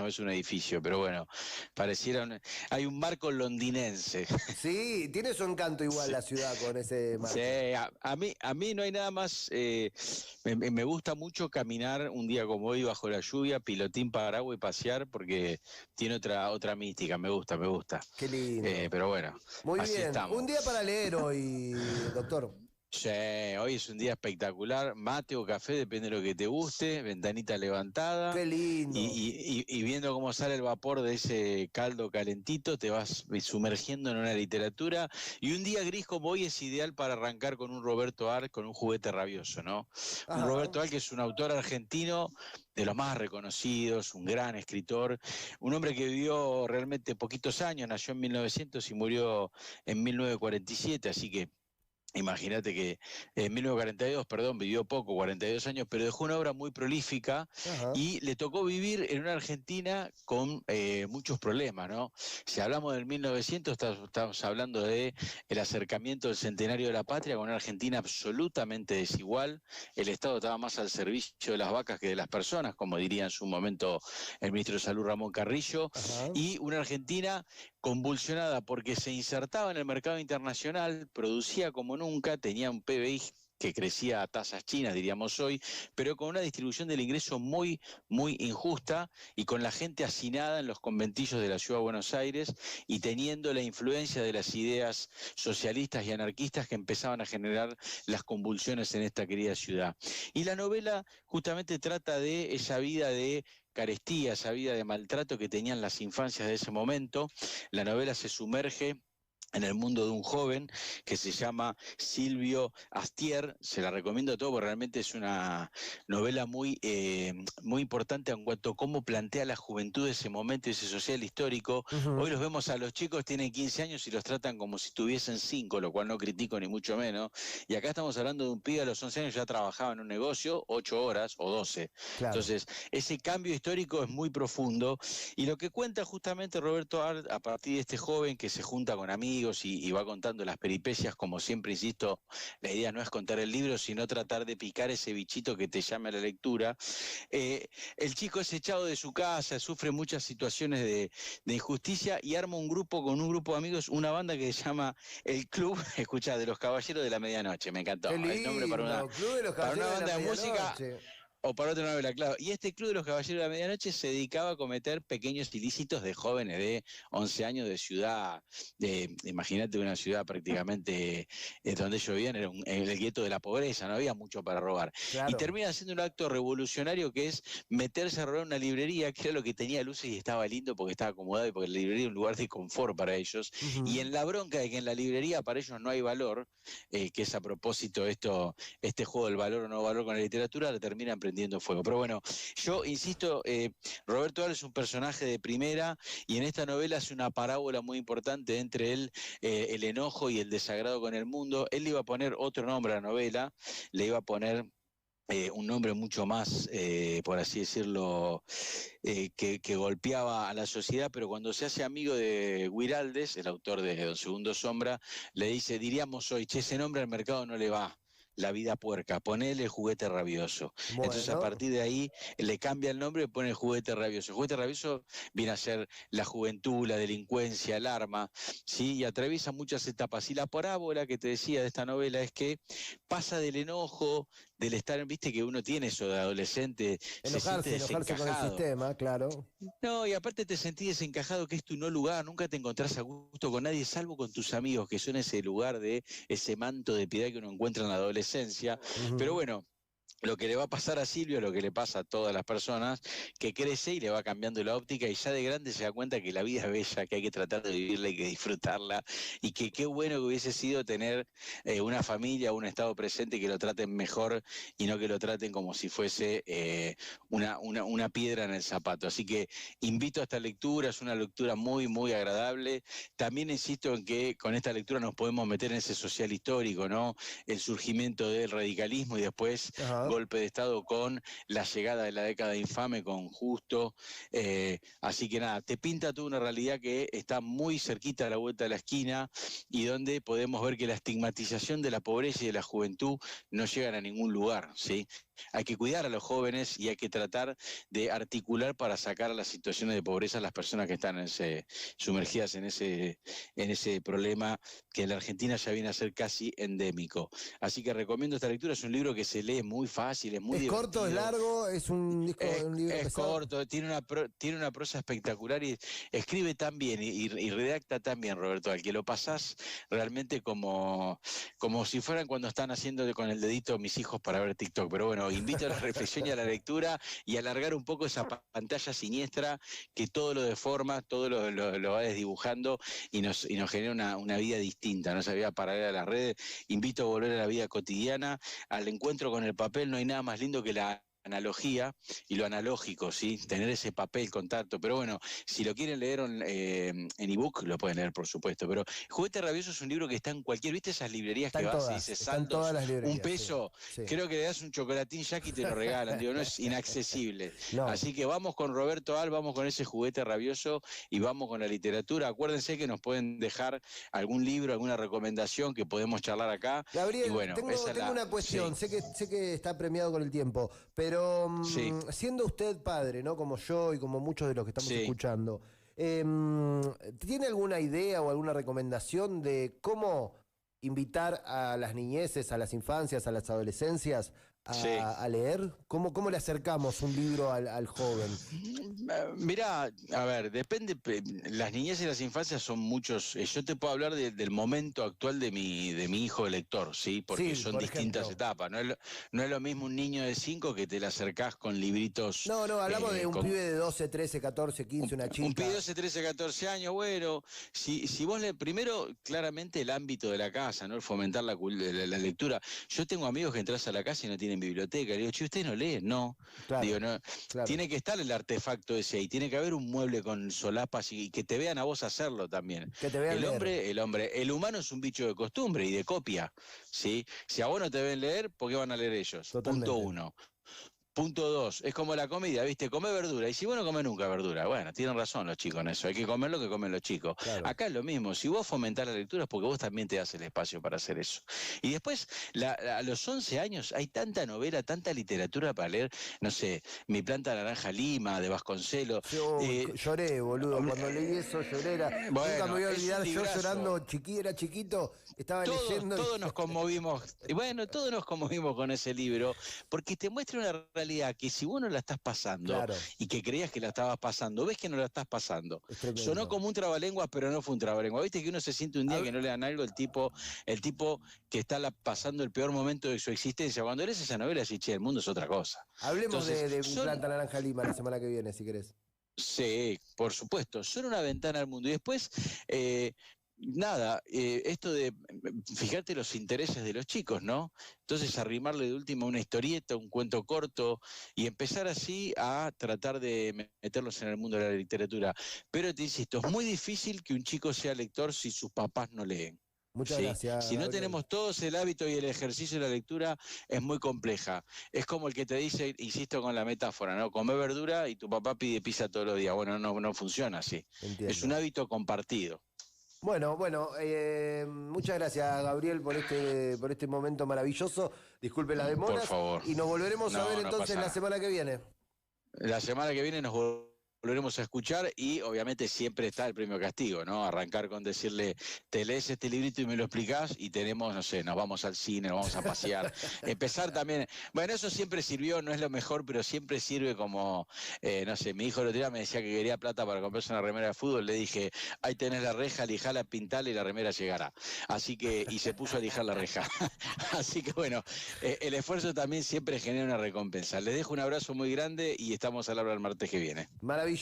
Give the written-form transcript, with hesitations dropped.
no es un edificio, pero bueno, hay un marco londinense. Sí, tiene su encanto igual Sí. la ciudad con ese Sí, marco. a mí no hay nada más, me gusta mucho caminar un día como hoy bajo la lluvia, pilotín para agua y pasear porque tiene otra mística, me gusta. Qué lindo. Pero bueno, Muy así bien. Un estamos. día para leer hoy, doctor. Sí, hoy es un día espectacular, mate o café, depende de lo que te guste, ventanita levantada Qué lindo. y viendo cómo sale el vapor de ese caldo calentito, te vas sumergiendo en una literatura y un día gris como hoy es ideal para arrancar con un Roberto Arlt, con un juguete rabioso, ¿no? Un Ajá. Roberto Arlt que es un autor argentino de los más reconocidos, un gran escritor, un hombre que vivió realmente poquitos años, nació en 1900 y murió en 1947, así que imagínate que en 1942, perdón, vivió poco, 42 años, pero dejó una obra muy prolífica Ajá. y le tocó vivir en una Argentina con muchos problemas, ¿no? Si hablamos del 1900, estamos hablando de el acercamiento del centenario de la patria con una Argentina absolutamente desigual. El Estado estaba más al servicio de las vacas que de las personas, como diría en su momento el ministro de Salud Ramón Carrillo, Ajá. y una Argentina convulsionada porque se insertaba en el mercado internacional, producía como nunca, tenía un PBI que crecía a tasas chinas, diríamos hoy, pero con una distribución del ingreso muy, muy injusta y con la gente hacinada en los conventillos de la ciudad de Buenos Aires y teniendo la influencia de las ideas socialistas y anarquistas que empezaban a generar las convulsiones en esta querida ciudad. Y la novela justamente trata de esa vida de carestía, esa vida de maltrato que tenían las infancias de ese momento. La novela se sumerge en el mundo de un joven que se llama Silvio Astier. Se la recomiendo a todos porque realmente es una novela muy importante en cuanto a cómo plantea la juventud de ese momento, ese social histórico. Hoy Ujú. los vemos a los chicos, tienen 15 años y los tratan como si tuviesen 5, lo cual no critico ni mucho menos. Y acá estamos hablando de un pibe a los 11 años ya trabajaba en un negocio 8 horas o 12. Claro. Entonces, ese cambio histórico es muy profundo y lo que cuenta justamente Roberto Arlt a partir de este joven que se junta con amigos y va contando las peripecias, como siempre insisto, la idea no es contar el libro, sino tratar de picar ese bichito que te llame a la lectura. El chico es echado de su casa, sufre muchas situaciones de injusticia y arma un grupo con un grupo de amigos, una banda que se llama El Club, escucha, de los Caballeros de la Medianoche, me Qué encantó, el nombre lindo. Club de los para una Caballeros de la banda de música Medianoche. o para otra novela, claro. Y este Club de los Caballeros de la Medianoche se dedicaba a cometer pequeños ilícitos de jóvenes de 11 años de ciudad, imagínate una ciudad prácticamente donde ellos vivían, era el gueto de la pobreza, no había mucho para robar. Y Claro. termina haciendo un acto revolucionario que es meterse a robar una librería, que era lo que tenía luces y estaba lindo porque estaba acomodado y porque la librería era un lugar de confort para ellos. Y Ujú. en la bronca de que en la librería para ellos no hay valor, que es a propósito este juego del valor o no valor con la literatura, le terminan prendiendo fuego. Pero bueno, yo insisto, Roberto Arlt es un personaje de primera y en esta novela hace una parábola muy importante entre él, el enojo y el desagrado con el mundo. Él le iba a poner otro nombre a la novela, le iba a poner un nombre mucho más, por así decirlo, que golpeaba a la sociedad, pero cuando se hace amigo de Guiraldes, el autor de Don Segundo Sombra, le dice, diríamos hoy, che, ese nombre al mercado no le va. La vida puerca, ponele el juguete rabioso. Entonces a Bueno. partir de ahí le cambia el nombre y pone el juguete rabioso. El juguete rabioso viene a ser la juventud, la delincuencia, el arma, ¿sí? Y atraviesa muchas etapas. Y la parábola que te decía de esta novela es que pasa del enojo, del estar, viste que uno tiene eso de adolescente, se siente Enojarse con el desencajado. sistema, claro. No, y aparte te sentís desencajado, que es tu no lugar, nunca te encontrás a gusto con nadie, salvo con tus amigos, que son ese lugar de ese manto de piedad que uno encuentra en la adolescencia. Pero Ujú. bueno, lo que le va a pasar a Silvio, lo que le pasa a todas las personas, que crece y le va cambiando la óptica y ya de grande se da cuenta que la vida es bella, que hay que tratar de vivirla y que disfrutarla, y que qué bueno que hubiese sido tener una familia, un estado presente que lo traten mejor y no que lo traten como si fuese una piedra en el zapato. Así que invito a esta lectura, es una lectura muy, muy agradable. También insisto en que con esta lectura nos podemos meter en ese social histórico, ¿no? El surgimiento del radicalismo y después Ajá. golpe de Estado con la llegada de la década infame con Justo. Así que nada, te pinta toda una realidad que está muy cerquita a la vuelta de la esquina y donde podemos ver que la estigmatización de la pobreza y de la juventud no llegan a ningún lugar, ¿sí? hay que cuidar a los jóvenes y hay que tratar de articular para sacar a las situaciones de pobreza a las personas que están sumergidas en ese problema que en la Argentina ya viene a ser casi endémico. Así que recomiendo esta lectura, es un libro que se lee muy fácil, es muy divertido. ¿Es corto, es largo? ¿Es un libro es pesado? corto, tiene una prosa espectacular y escribe tan bien y redacta tan bien, Roberto, al que lo pasás realmente como si fueran cuando están haciendo con el dedito mis hijos para ver TikTok. Pero bueno, invito a la reflexión y a la lectura y a alargar un poco esa pantalla siniestra que todo lo deforma, todo lo va desdibujando y nos genera una vida distinta, ¿no? Esa vida paralela a las redes. Invito a volver a la vida cotidiana, al encuentro con el papel. No hay nada más lindo que la analogía y lo analógico, ¿sí? Tener ese papel, contacto. Pero bueno, si lo quieren leer en ebook, lo pueden leer, por supuesto. Pero Juguete Rabioso es un libro que está en cualquier, ¿viste esas librerías que vas y dices saldos, $1 peso? Sí. Creo que le das un chocolatín Jackie y te lo regalan, digo, no es inaccesible. No. Así que vamos con Roberto Al, vamos con ese Juguete Rabioso y vamos con la literatura. Acuérdense que nos pueden dejar algún libro, alguna recomendación que podemos charlar acá. Gabriel, y bueno, tengo una cuestión, sí. sé que está premiado con el tiempo, pero sí. siendo usted padre, ¿no? Como yo y como muchos de los que estamos escuchando, ¿tiene alguna idea o alguna recomendación de cómo invitar a las niñeces, a las infancias, a las adolescencias a leer? ¿Cómo le acercamos un libro al joven? Mirá, a ver, depende, las niñeces y las infancias son muchos, yo te puedo hablar del momento actual de mi hijo lector, ¿sí? Porque son distintas etapas, no es lo mismo un niño de 5 que te le acercás con libritos. No, hablamos de un pibe de 12, 13, 14, 15, una chica. Un pibe de 12, 13, 14 años, bueno, si vos primero, claramente el ámbito de la casa, ¿no? El fomentar la lectura. Yo tengo amigos que entras a la casa y no tienen biblioteca, le digo, che, ¿ustedes no leen? No. Claro, digo, no, claro. Tiene que estar el artefacto ese ahí, tiene que haber un mueble con solapas y que te vean a vos hacerlo también. Que te vean el humano es un bicho de costumbre y de copia, ¿sí? Si a vos no te ven leer, ¿por qué van a leer ellos? Totalmente. Punto 1. Punto 2, es como la comida, ¿viste? Come verdura. Y si vos no comes nunca verdura, bueno, tienen razón los chicos en eso. Hay que comer lo que comen los chicos. Claro. Acá es lo mismo. Si vos fomentás la lectura es porque vos también te das el espacio para hacer eso. Y después, a los 11 años, hay tanta novela, tanta literatura para leer. No sé, Mi planta naranja Lima, de Vasconcelos. Yo lloré, boludo. Cuando leí eso, lloré. Bueno, nunca me voy a olvidar, yo llorando, era chiquito, estaba leyendo. Todos nos conmovimos. Y bueno, todos nos conmovimos con ese libro, porque te muestra una realidad que si vos no la estás pasando y que creías que la estabas pasando, ves que no la estás pasando. Sonó como un trabalenguas, pero no fue un trabalenguas. Viste que uno se siente un día que no le dan algo, el tipo que está pasando el peor momento de su existencia. Cuando lees esa novela, decís, che, el mundo es otra cosa. Hablemos de Mi planta naranja Lima la semana que viene, si querés. Sí, por supuesto. Son una ventana al mundo. Y después... nada, esto de fijarte los intereses de los chicos, ¿no? Entonces arrimarle de última una historieta, un cuento corto y empezar así a tratar de meterlos en el mundo de la literatura. Pero te insisto, es muy difícil que un chico sea lector si sus papás no leen. Muchas gracias. Si no tenemos todos el hábito y el ejercicio de la lectura, es muy compleja. Es como el que te dice, insisto con la metáfora, ¿no? Come verdura y tu papá pide pizza todos los días. Bueno, no funciona así. Entiendo. Es un hábito compartido. Bueno, muchas gracias, Gabriel, por este momento maravilloso. Disculpe las demoras. Por favor. Y nos volveremos a ver entonces la semana que viene. La semana que viene nos volveremos a escuchar y obviamente siempre está el premio castigo, ¿no? Arrancar con decirle, te lees este librito y me lo explicás y tenemos, no sé, nos vamos al cine, nos vamos a pasear. Empezar también, bueno, eso siempre sirvió, no es lo mejor, pero siempre sirve como, no sé, mi hijo el otro día me decía que quería plata para comprarse una remera de fútbol, le dije, ahí tenés la reja, lijala, pintala y la remera llegará. Así que, y se puso a lijar la reja. Así que bueno, el esfuerzo también siempre genera una recompensa. Les dejo un abrazo muy grande y estamos al hablar el martes que viene. Maravilloso.